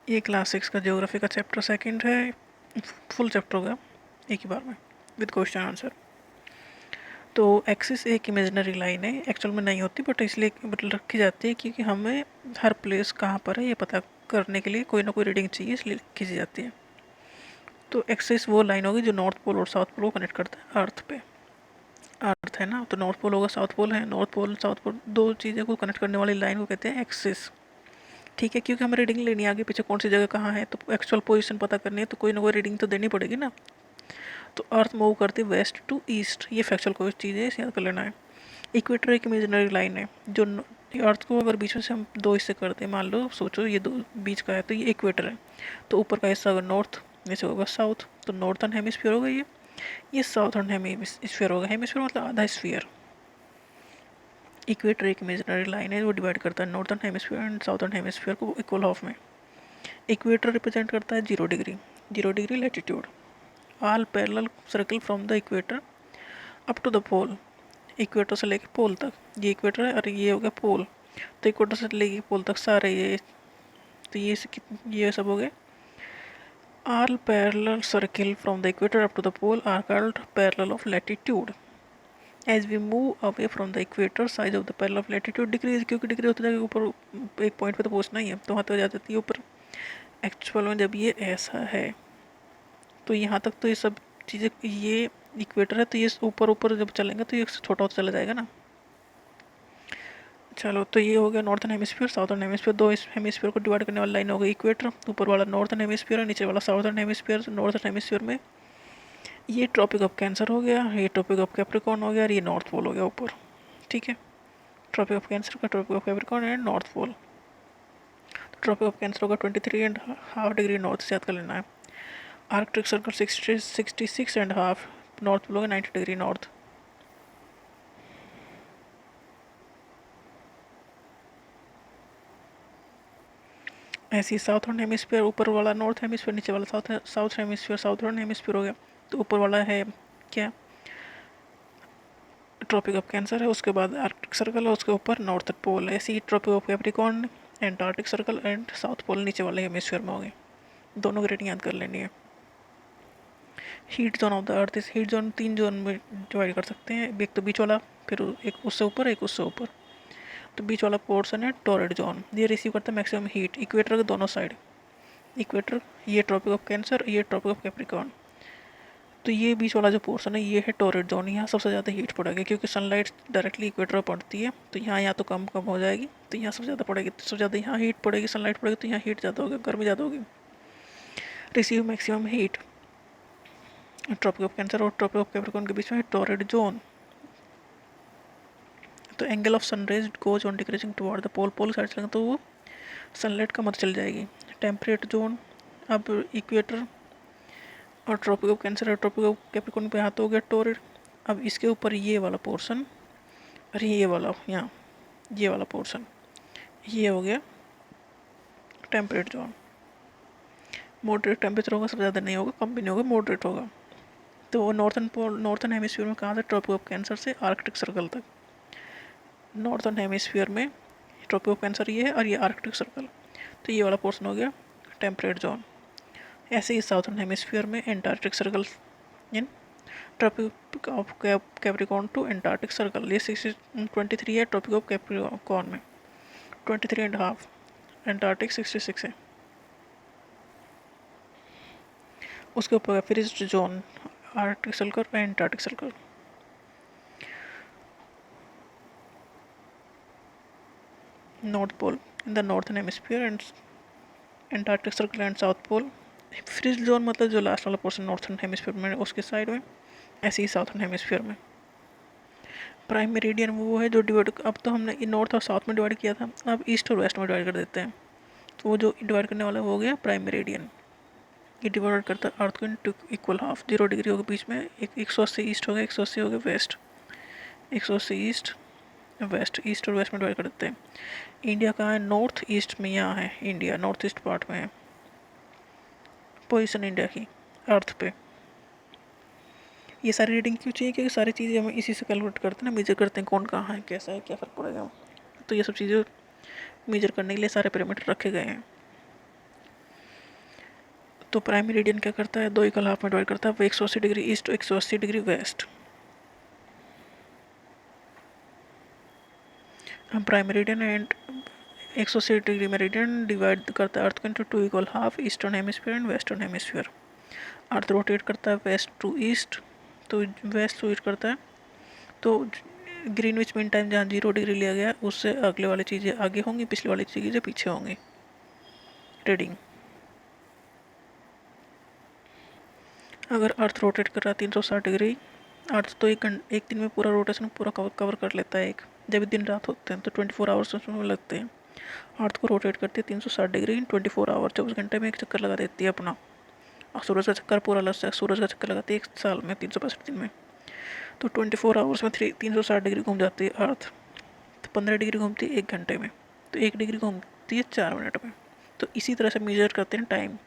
ये क्लास 6 का ज्योग्राफी का चैप्टर सेकंड है। फुल चैप्टर होगा एक ही बार में विद क्वेश्चन आंसर। तो एक्सिस एक इमेजिनरी लाइन है, एक्चुअल में नहीं होती बट इसलिए रखी जाती है क्योंकि हमें हर प्लेस कहाँ पर है ये पता करने के लिए कोई ना कोई रीडिंग चाहिए, इसलिए खींची जाती है। तो एक्सिस वो लाइन होगी जो नॉर्थ पोल और साउथ पोल को कनेक्ट करता है अर्थ पे। अर्थ है ना, तो नॉर्थ पोल होगा, साउथ पोल है, नॉर्थ पोल साउथ पोल दो चीज़ें को कनेक्ट करने वाली लाइन को कहते हैं एक्सिस। ठीक है, क्योंकि हमें रीडिंग लेनी है आगे पीछे कौन सी जगह कहाँ है, तो एक्चुअल पोजीशन पता करनी है तो कोई ना कोई रीडिंग तो देनी पड़ेगी ना। तो अर्थ मूव करती है वेस्ट टू ईस्ट, ये फैक्चुअल कोई चीज़ है, इसे याद कर लेना है। इक्वेटर एक इमेजिनरी लाइन है जो अर्थ को अगर बीच में से हम दो हिस्से करते हैं, मान लो सोचो ये दो बीच का है तो ये इक्वेटर है, तो ऊपर का हिस्सा होगा नॉर्थ, नीचे होगा साउथ, तो नॉर्थन हेमिस्फीयर होगा ये साउथर्न हेमिस्फीयर होगा। हेमिस्फीयर मतलब आधा स्फीयर। इक्वेटर एक इमेजिनरी लाइन है वो डिवाइड करता है northern hemisphere and southern hemisphere को इक्वल हाफ में। इक्वेटर रिप्रेजेंट करता है 0 degree, 0 degree latitude. All parallel circle from the equator up to the pole, equator से लेके पोल तक, ये इक्वेटर है और ये हो गया पोल, तो इक्वेटर से लेके पोल तक सारे ये, तो ये सब हो गए। All parallel circle from the equator up to the pole are called parallel of latitude. As we move away from the equator size of the parallel of latitude decrease, क्योंकि डिक्रीज होता जाएगा ऊपर एक पॉइंट पे तो पहुंचना ही है, तो वहाँ तो आ जाती है ऊपर। एक्चुअल में जब ये ऐसा है तो यहाँ तक तो ये सब चीज़ें, ये इक्वेटर है तो ये ऊपर ऊपर जब चलेंगे तो ये छोटा होता चला जाएगा ना। चलो, तो ये हो गया नॉर्थन हेमिस्फीयर साउथर्न हेमिस्फीयर, दो इस हेमिस्फीयर को डिवाइड करने वाली लाइन हो गई इक्वेटर। ऊपर वाला नॉर्थन हेमिस्फीयर है, नीचे वाला साउथर्न हेमिस्फीयर। नॉर्थन हेमिस्फीयर में ये ट्रॉपिक ऑफ कैंसर हो गया, ये ट्रॉपिक ऑफ कैप्रिकॉर्न हो गया और ये नॉर्थ पोल हो गया ऊपर। ठीक है, ट्रॉपिक ऑफ कैंसर का tropic of capricorn and north pole. Tropic of cancer होगा 23.5 डिग्री नॉर्थ से याद कर लेना है। आर्कटिक सर्कल 66.5 नॉर्थ पोल होगा 90 डिग्री नॉर्थ। ऐसे ही साउथर्न हेमिस्फीयर ऊपर वाला नॉर्थ हेमिस्फीयर, नीचे वाला साउथ हेमिस्फीयर साउथर्न हेमिस्फीयर हो गया। तो ऊपर वाला है क्या, ट्रॉपिक ऑफ कैंसर है, उसके बाद आर्कटिक सर्कल है, उसके ऊपर नॉर्थ पोल है। ऐसे ही tropic of Capricorn, Antarctic circle and south pole नीचे वाले हेमिस्फीयर में हो गए। दोनों की रेटिंग याद कर लेनी है। Heat zone of the earth, इस हीट जोन 3 जोन में डिवाइड कर सकते हैं, एक तो बीच वाला, फिर एक उससे ऊपर, एक उससे ऊपर। तो बीच वाला पोर्शन है टॉरेड जोन, ये रिसीव करता है मैक्सिमम हीट इक्वेटर के दोनों साइड। इक्वेटर, ये ट्रॉपिक ऑफ कैंसर, ये ट्रॉपिक ऑफ कैप्रिकॉर्न। तो ये बीच वाला जो पोर्शन है ये है टॉरेड जोन, यहाँ सबसे ज़्यादा हीट पड़ेगी क्योंकि सनलाइट डायरेक्टली इक्वेटर पर पड़ती है, तो यहाँ या तो कम कम हो जाएगी, तो यहाँ सबसे ज़्यादा पड़ेगी, तो सबसे ज़्यादा यहाँ हीट पड़ेगी, सनलाइट पड़ेगी तो यहाँ हीट ज़्यादा होगी, गर्मी ज़्यादा होगी। Receive maximum heat, tropic of cancer और ट्रॉपिक ऑफ कैप्रिकॉर्न के बीच में टॉरेड जोन। तो angle of sunrays goes on decreasing toward the pole, pole side चलेंगे तो वो सनलाइट कम होती चली जाएगी। टेम्परेट जोन, अब इक्वेटर और ट्रॉपिक ऑफ कैंसर और ट्रॉपिक ऑफ कैप्रिकॉर्न पे हाथ हो गया टॉरेड। अब इसके ऊपर ये वाला पोर्शन और ये वाला यहाँ, ये वाला पोर्शन, ये हो गया टेम्परेट जोन। मॉडरेट टेम्परेचर होगा, सबसे ज़्यादा नहीं होगा, कम भी नहीं होगा, मॉडरेट होगा। तो वो नॉर्थन हेमिस्फीयर में कहाँ से, ट्रॉपिक ऑफ कैंसर से आर्कटिक सर्कल तक। नॉर्थन हेमिस्फीयर में ट्रॉपिक ऑफ कैंसर ये है और ये आर्कटिक सर्कल, तो ये वाला पोर्शन हो गया टेम्परेट जोन। ऐसे ही साउथर्न हेमिस्फीयर में Antarctic circle in tropic of capricorn to Antarctic circle, ये 23 है ट्रॉपिक ऑफ कैप्रिकॉर्न में, 23.5, एंटार्क्टिक 66 है। उसके ऊपर फ्रीज्ड जोन, आर्कटिक सर्कल और Antarctic circle. North pole in the northern hemisphere and Antarctic circle and south pole. Freeze zone मतलब जो last वाला पोर्शन नॉर्थन हेमिस्फीयर में उसके साइड में, ऐसे ही साउथर्न हेमिस्फीयर में। प्राइम मेरिडियन वो है जो डिवाइड, अब तो हमने नॉर्थ और साउथ में डिवाइड किया था, अब ईस्ट और वेस्ट में डिवाइड कर देते हैं, तो वो जो डिवाइड करने वाला हो गया प्राइम मेरिडियन। ये डिवाइड करता है अर्थ को इनटू इक्वल हाफ, 0 डिग्री होगा बीच में, एक 180 ईस्ट हो गया, 180 हो गया वेस्ट, 180 ईस्ट वेस्ट, ईस्ट और वेस्ट में डिवाइड कर देते हैं। इंडिया कहाँ है, नॉर्थ ईस्ट में, यहाँ है इंडिया, नॉर्थ ईस्ट पार्ट में है पोजीशन इंडिया की अर्थ पे। ये सारी रीडिंग क्यों चाहिए, क्योंकि सारी चीज़ें हम इसी से कैलकुलेट करते हैं ना, मेजर करते हैं कौन कहाँ है, कैसा है, क्या फ़र्क पड़ेगा, तो ये सब चीज़ें मेजर करने के लिए सारे पैरामीटर रखे गए हैं। तो प्राइम मेरिडियन क्या करता है, 2 इक्वल हाफ में डिवाइड करता है, वो 180 डिग्री ईस्ट, 180 डिग्री वेस्ट। हम prime meridian and 180 degree meridian divide करता है अर्थ को into 2 equal half, eastern hemisphere and western hemisphere. Earth rotate करता है वेस्ट टू ईस्ट, तो वेस्ट टू ईस्ट करता है, तो ग्रीनविच मीन टाइम जहाँ 0 डिग्री लिया गया उससे अगले वाली चीज़ें आगे होंगी, पिछले वाली चीज़ें पीछे होंगी। रीडिंग, अगर अर्थ रोटेट कर रहा है 360 डिग्री, अर्थ तो एक दिन में पूरा रोटेशन पूरा कवर कर लेता है। एक जब दिन रात होते हैं तो 24 आवर्स उसमें लगते हैं। अर्थ को रोटेट करती है 360 डिग्री इन 24 आवर, 24 घंटे में एक चक्कर लगा देती है अपना। और सूरज का चक्कर पूरा लगता है, सूरज का चक्कर लगाती है एक साल में 365 दिन में। तो 24 आवर्स में 360 डिग्री घूम जाती है अर्थ। तो 15 डिग्री घूमती है 1 घंटे में, तो 1 डिग्री घूमती है 4 मिनट में। तो इसी तरह से मेजर करते हैं टाइम।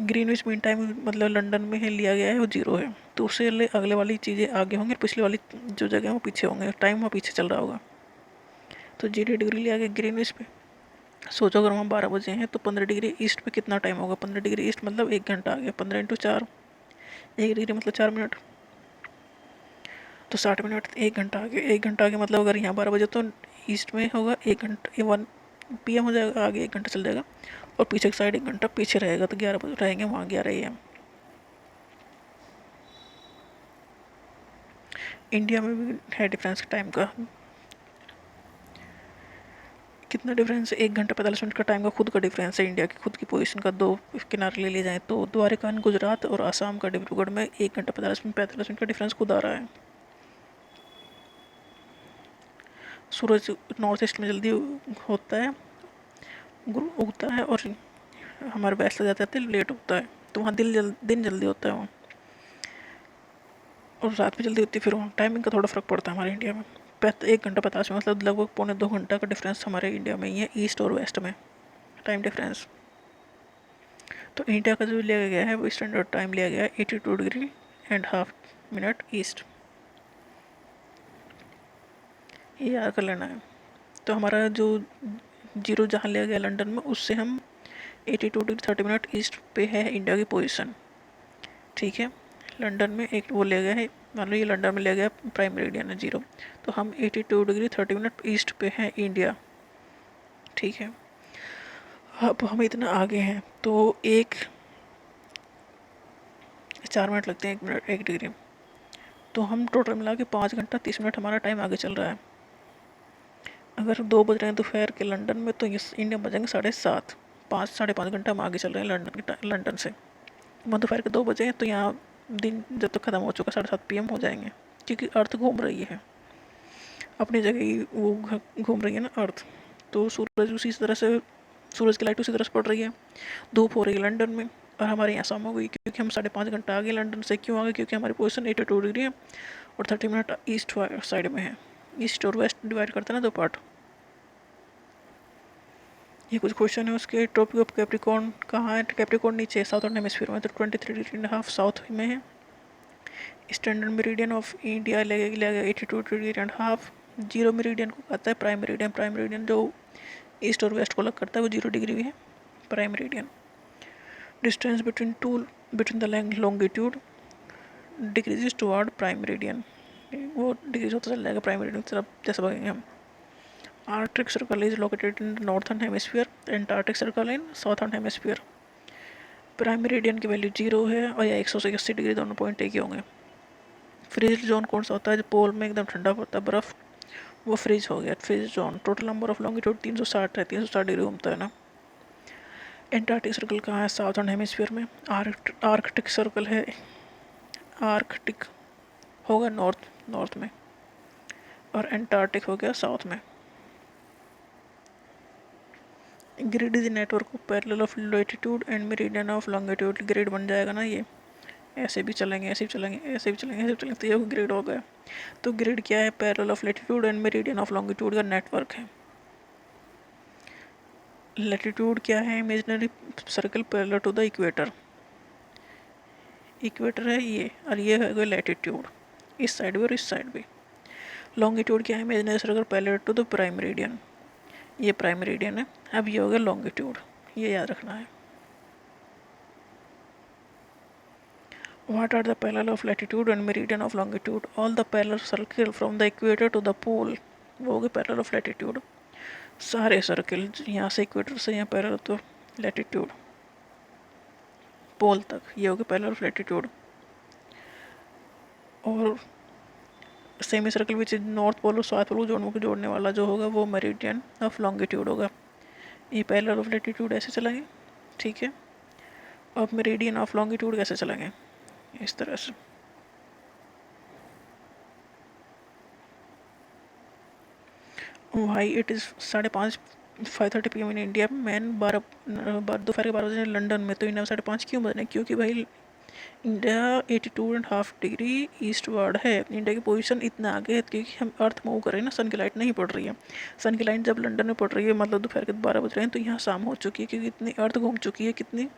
ग्रीनविच मीन टाइम मतलब लंदन में है लिया गया है वो 0 है, तो उससे अगले वाली चीज़ें आगे होंगी, पिछले वाली जो जगह है वो पीछे होंगे, टाइम वहाँ पीछे चल रहा होगा। तो 0 डिग्री लिया गया ग्रीनविच पे। सोचो अगर वहाँ 12 बजे हैं तो 15 डिग्री ईस्ट पे कितना टाइम होगा, 15 डिग्री ईस्ट मतलब 1 घंटा आ गया, 15 इंटू 4, 1 डिग्री मतलब 4 मिनट, तो 60 मिनट, 1 घंटा आ गया। 1 घंटा आगे मतलब अगर यहाँ 12 बजे तो ईस्ट में होगा 1 घंटा, 1 PM हो जाएगा, आगे 1 घंटा चल जाएगा, और पीछे की साइड 1 घंटा पीछे रहेगा, तो 11 बजे रहेंगे वहाँ 11 AM। इंडिया में भी है डिफरेंस टाइम का। कितना डिफरेंस है, 1 घंटा 45 मिनट का टाइम का खुद का डिफरेंस है। इंडिया की खुद की पोजीशन का 2 किनारे ले लिए जाएँ तो द्वारका गुजरात और आसाम का डिब्रूगढ़ में 1 घंटा 45 मिनट का डिफरेंस खुद आ रहा है। सूरज नॉर्थ ईस्ट में जल्दी होता है, उगता है, और हमारे वेस्ट जाते जाते लेट होता है, तो वहाँ दिन जल्दी होता है वहाँ, और रात में जल्दी होती है। फिर वहाँ टाइमिंग का थोड़ा फ़र्क पड़ता है हमारे इंडिया में। 1 घंटा 50 मिनट मतलब लगभग 1.25 घंटा का डिफरेंस हमारे इंडिया में ही है, ईस्ट और वेस्ट में टाइम डिफरेंस। तो इंडिया का जो लिया गया है वो स्टैंडर्ड टाइम लिया गया है 82 degree and half minute east, ये याद कर लेना है। तो हमारा जो 0 जहाँ लिया गया लंदन में, उससे हम 82 डिग्री 30 मिनट ईस्ट पे है इंडिया की पोजीशन। ठीक है, लंदन में एक वो लिया गया है, मान लो ये लंदन में लिया गया प्राइम मेरिडियन है 0, तो हम 82 डिग्री 30 मिनट ईस्ट पे हैं इंडिया। ठीक है, अब हम इतना आगे हैं तो 4 मिनट लगते हैं 1 मिनट 1 डिग्री, तो हम टोटल मिला के 5 घंटा 30 मिनट हमारा टाइम आगे चल रहा है। अगर 2 बज रहे हैं दोपहर के लंदन में, तो ये इंडिया बजेंगे 7:30, 5-5.5 घंटा हम आगे चल रहे हैं लंदन से। वहाँ दोपहर के 2 बजे हैं तो यहाँ दिन जब तक ख़त्म हो चुका 7:30 PM हो जाएंगे, क्योंकि अर्थ घूम रही है अपनी जगह ही, वो घूम रही है ना अर्थ। तो सूरज उसी तरह से, सूरज की लाइट उसी तरह से पड़ रही है, धूप हो रही है लंदन में, और हमारे यहाँ शाम हो गई, क्योंकि हम 5.5 घंटा आगे लंदन से। क्यों आगे? क्योंकि हमारी पोजीशन 82 डिग्री है और 30 मिनट ईस्ट साइड में है। ईस्ट और वेस्ट डिवाइड करते हैं ना 2 पार्ट। ये कुछ क्वेश्चन है उसके। ट्रॉपिक ऑफ कैप्रिकॉर्न कहाँ है? कैप्रिकॉर्न नीचे साउथर्न हेमिस्फीयर में, तो 23 डिग्री एंड हाफ साउथ में है। स्टैंडर्ड मेरिडियन ऑफ इंडिया लगेगा 82 डिग्री एंड हाफ। 0 मेरिडियन को कहता है प्राइम मेरिडियन। प्राइम मेरिडियन जो ईस्ट और वेस्ट को अलग करता है वो 0 डिग्री भी है prime meridian. Distance between the longitude decreases toward prime meridian, वो डिक्रीज होता चल जाएगा प्राइम मेरिडियन की तरफ जैसे भागेंगे हम। Arctic circle is located in northern hemisphere, Antarctic circle in southern hemisphere. Prime meridian की वैल्यू 0 है और या 180 डिग्री, दोनों पॉइंट एक ही होंगे। फ्रीज जोन कौन सा होता है? जो पोल में एकदम ठंडा पड़ता है बर्फ़, वो फ्रीज हो गया freeze zone. Total number of longitude 360 है, 360 डिग्री घूमता है ना। एंटार्क्टिक सर्कल कहाँ है? साउथर्न हेमिस्फीयर में। आर्कटिक सर्कल है, आर्कटिक होगा नॉर्थ में, और एंटार्क्टिक हो गया साउथ में। Grid is network of parallel of latitude and meridian of longitude. Grid बन जाएगा ना ये, ऐसे भी चलेंगे, ऐसे भी चलेंगे, ऐसे भी चलेंगे, ऐसे भी चलेंगे, तो ये ग्रिड हो गया। तो ग्रिड क्या है? Parallel of latitude and meridian of longitude का नेटवर्क है। लैटिट्यूड क्या है? Imaginary circle parallel to the equator. Equator है ये, और ये है लैटिट्यूड, इस साइड भी और इस साइड भी। लॉन्गिट्यूड क्या है? Imaginary circle parallel to the prime meridian, ये प्राइम मेरिडियन है। अब ये हो गया लॉन्गिट्यूड, ये याद रखना है। What are the parallel of latitude and meridian of longitude? All the parallel circle from the equator to the pole. वो हो गए parallel of latitude. सारे सर्किल यहाँ से इक्वेटर से यहाँ पैरेलल तो लैटिट्यूड पोल तक ये हो गए पैरेलल ऑफ लैटिट्यूड. और semi circle which is north pole और साउथ पोल को जोड़ने वाला जो होगा वो मेरिडियन ऑफ लॉन्गिट्यूड होगा. ये पैरेलल ऑफ लैटिट्यूड ऐसे चलेंगे, ठीक है. अब मेरिडियन ऑफ लॉन्गिट्यूड कैसे चलेंगे, इस तरह से. Why it is 5:30 5:30 PM in India. Man 12 दोपहर के 12 बजे लंदन में. तो इन्हें 5:30 क्यों बने, क्योंकि भाई इंडिया 82.5 डिग्री ईस्ट वर्ड है. इंडिया की पोजीशन इतना आगे है क्योंकि हम अर्थ मूव कर रहे हैं ना, सन की लाइट नहीं पड़ रही है. सन की लाइट जब लंदन में पड़ रही है मतलब दोपहर के 12 बज रहे हैं तो यहाँ शाम हो चुकी है क्योंकि इतनी अर्थ घूम चुकी है. कितनी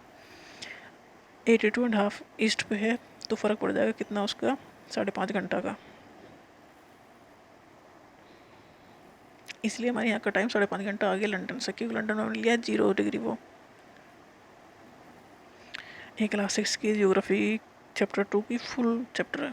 82.5 ईस्ट पे है तो फ़र्क पड़ जाएगा कितना उसका 5.5 घंटा का. इसलिए हमारे यहाँ का टाइम 5.5 घंटा आगे लंदन से, क्योंकि लंदन में लिया 0 डिग्री. वो ये क्लास 6 की ज्योग्राफी चैप्टर 2 की फुल चैप्टर है.